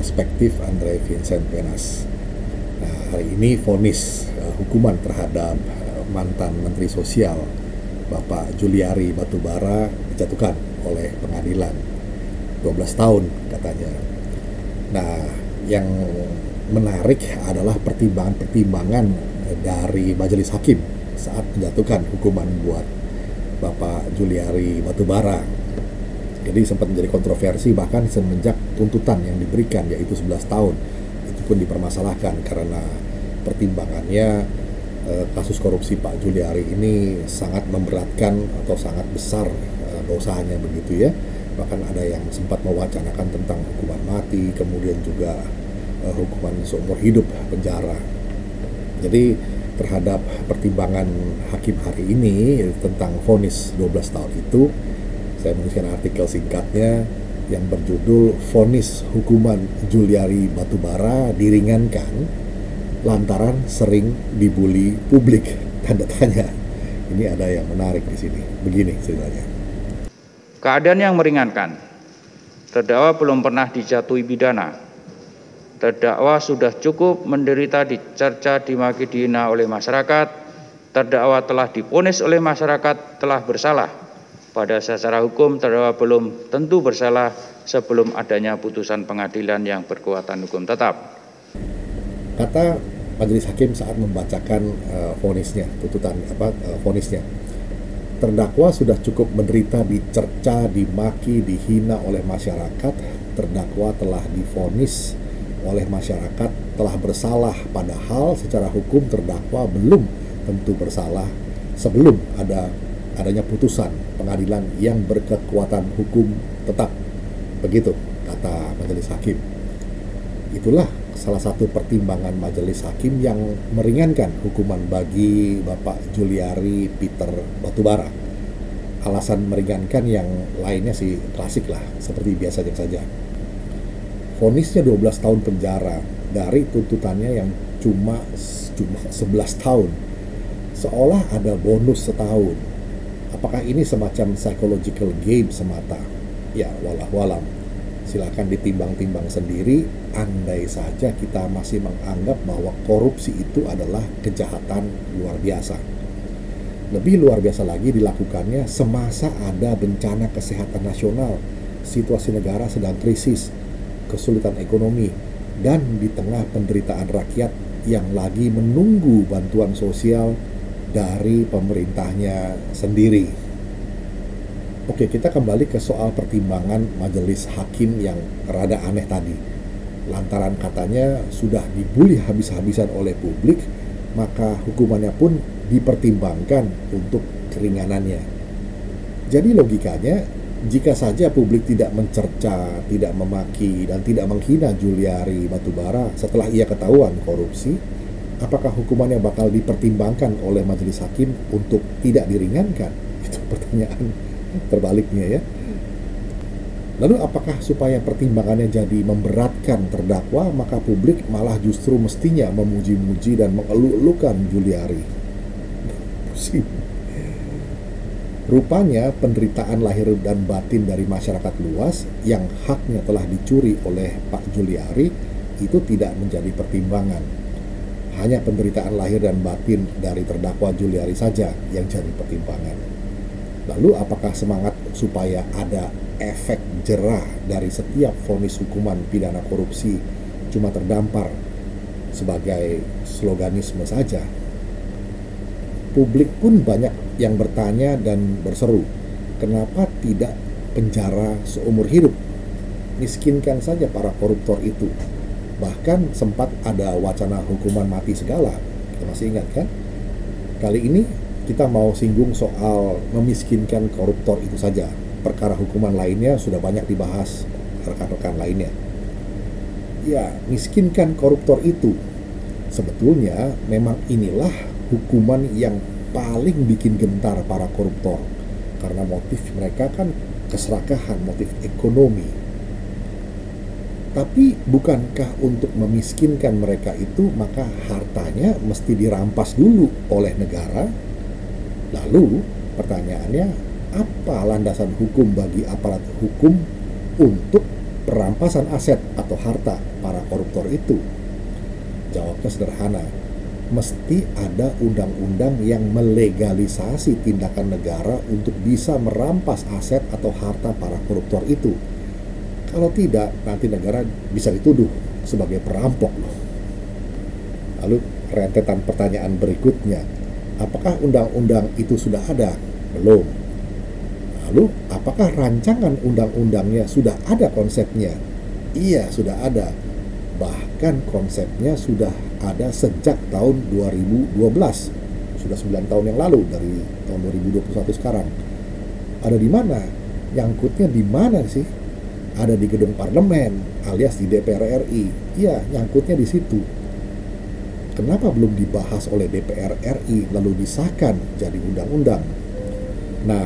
Perspektif Andre Vincent Penas. Nah, hari ini vonis hukuman terhadap mantan Menteri Sosial Bapak Juliari Batubara dijatuhkan oleh pengadilan 12 tahun katanya. Nah, yang menarik adalah pertimbangan-pertimbangan dari majelis hakim saat menjatuhkan hukuman buat Bapak Juliari Batubara. Jadi sempat menjadi kontroversi bahkan semenjak tuntutan yang diberikan yaitu 11 tahun. Itu pun dipermasalahkan karena pertimbangannya kasus korupsi Pak Juliari ini sangat memberatkan atau sangat besar dosanya begitu ya. Bahkan ada yang sempat mewacanakan tentang hukuman mati, kemudian juga hukuman seumur hidup penjara. Jadi terhadap pertimbangan hakim hari ini tentang vonis 12 tahun itu, saya menuliskan artikel singkatnya yang berjudul vonis hukuman Juliari Batubara diringankan lantaran sering dibully publik, tanda tanya. Ini ada yang menarik di sini. Begini ceritanya. Keadaan yang meringankan. Terdakwa belum pernah dijatuhi pidana. Terdakwa sudah cukup menderita, dicerca, dimaki, dihina oleh masyarakat. Terdakwa telah divonis oleh masyarakat telah bersalah. Pada secara hukum terdakwa belum tentu bersalah sebelum adanya putusan pengadilan yang berkekuatan hukum tetap. Kata majelis hakim saat membacakan vonisnya, vonisnya. Terdakwa sudah cukup menderita, dicerca, dimaki, dihina oleh masyarakat. Terdakwa telah divonis oleh masyarakat telah bersalah, padahal secara hukum terdakwa belum tentu bersalah sebelum adanya putusan pengadilan yang berkekuatan hukum tetap. Begitu kata majelis hakim. Itulah salah satu pertimbangan majelis hakim yang meringankan hukuman bagi Bapak Juliari Peter Batubara. Alasan meringankan yang lainnya sih klasik lah, seperti biasanya saja. Vonisnya 12 tahun penjara dari tuntutannya yang cuma 11 tahun. Seolah ada bonus setahun. Apakah ini semacam psychological game semata? Ya, walau-walam. Silakan ditimbang-timbang sendiri, andai saja kita masih menganggap bahwa korupsi itu adalah kejahatan luar biasa. Lebih luar biasa lagi dilakukannya semasa ada bencana kesehatan nasional, situasi negara sedang krisis, kesulitan ekonomi, dan di tengah penderitaan rakyat yang lagi menunggu bantuan sosial dari pemerintahnya sendiri. Oke, kita kembali ke soal pertimbangan majelis hakim yang rada aneh tadi. Lantaran katanya sudah dibully habis-habisan oleh publik, maka hukumannya pun dipertimbangkan untuk keringanannya. Jadi logikanya, jika saja publik tidak mencerca, tidak memaki, dan tidak menghina Juliari Batubara setelah ia ketahuan korupsi, apakah hukumannya bakal dipertimbangkan oleh majelis hakim untuk tidak diringankan? Itu pertanyaan terbaliknya ya. Lalu apakah supaya pertimbangannya jadi memberatkan terdakwa, maka publik malah justru mestinya memuji-muji dan mengeluh-elukan Juliari? Pusing. Rupanya penderitaan lahir dan batin dari masyarakat luas yang haknya telah dicuri oleh Pak Juliari itu tidak menjadi pertimbangan. Hanya penderitaan lahir dan batin dari terdakwa Juliari saja yang jadi pertimbangan. Lalu apakah semangat supaya ada efek jerah dari setiap vonis hukuman pidana korupsi cuma terdampar sebagai sloganisme saja? Publik pun banyak yang bertanya dan berseru, kenapa tidak penjara seumur hidup? Miskinkan saja para koruptor itu. Bahkan sempat ada wacana hukuman mati segala. Kita masih ingat kan? Kali ini kita mau singgung soal memiskinkan koruptor itu saja. Perkara hukuman lainnya sudah banyak dibahas rekan-rekan lainnya. Ya, miskinkan koruptor itu. Sebetulnya memang inilah hukuman yang paling bikin gentar para koruptor. Karena motif mereka kan keserakahan, motif ekonomi. Tapi bukankah untuk memiskinkan mereka itu maka hartanya mesti dirampas dulu oleh negara? Lalu pertanyaannya, apa landasan hukum bagi aparat hukum untuk perampasan aset atau harta para koruptor itu? Jawabnya sederhana, mesti ada undang-undang yang melegalisasi tindakan negara untuk bisa merampas aset atau harta para koruptor itu. Kalau tidak, nanti negara bisa dituduh sebagai perampok loh. Lalu rentetan pertanyaan berikutnya, apakah undang-undang itu sudah ada? Belum. Lalu, apakah rancangan undang-undangnya sudah ada konsepnya? Iya, sudah ada. Bahkan konsepnya sudah ada sejak tahun 2012. Sudah 9 tahun yang lalu, dari tahun 2021 sekarang. Ada di mana? Nyangkutnya di mana sih? Ada di gedung parlemen, alias di DPR RI. Iya, nyangkutnya di situ. Kenapa belum dibahas oleh DPR RI lalu disahkan jadi undang-undang? Nah,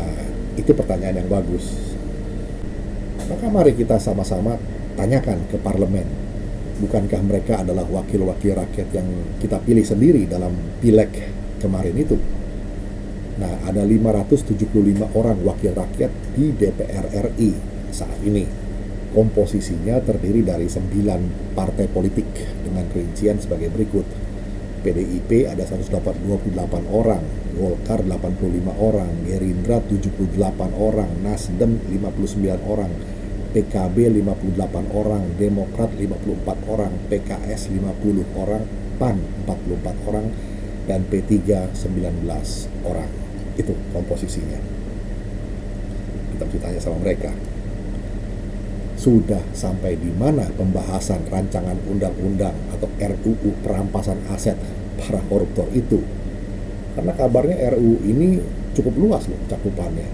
itu pertanyaan yang bagus. Maka mari kita sama-sama tanyakan ke parlemen. Bukankah mereka adalah wakil-wakil rakyat yang kita pilih sendiri dalam pileg kemarin itu? Nah, ada 575 orang wakil rakyat di DPR RI saat ini. Komposisinya terdiri dari 9 partai politik dengan rincian sebagai berikut. PDIP ada 128 orang, Golkar 85 orang, Gerindra 78 orang, Nasdem 59 orang, PKB 58 orang, Demokrat 54 orang, PKS 50 orang, PAN 44 orang, dan P3 19 orang. Itu komposisinya. Kita mesti tanya sama mereka, sudah sampai di mana pembahasan rancangan undang-undang atau RUU perampasan aset para koruptor itu? Karena kabarnya RUU ini cukup luas loh cakupannya.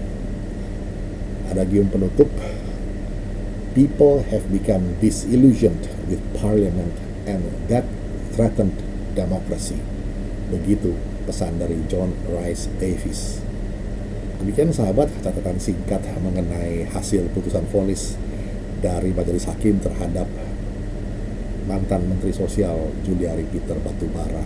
Ada gium penutup, people have become disillusioned with parliament and that threatened democracy. Begitu pesan dari John Rhys Davies. Demikian sahabat, catatan singkat mengenai hasil putusan vonis dari Majelis Hakim terhadap mantan Menteri Sosial Juliari Peter Batubara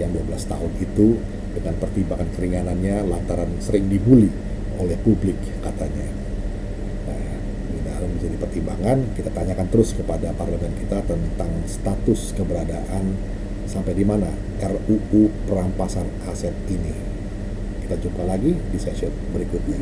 yang 12 tahun itu, dengan pertimbangan keringanannya lantaran sering dibully oleh publik katanya. Nah, ini harus menjadi pertimbangan. Kita tanyakan terus kepada parlemen kita tentang status keberadaan sampai di mana RUU perampasan aset ini. Kita jumpa lagi di session berikutnya.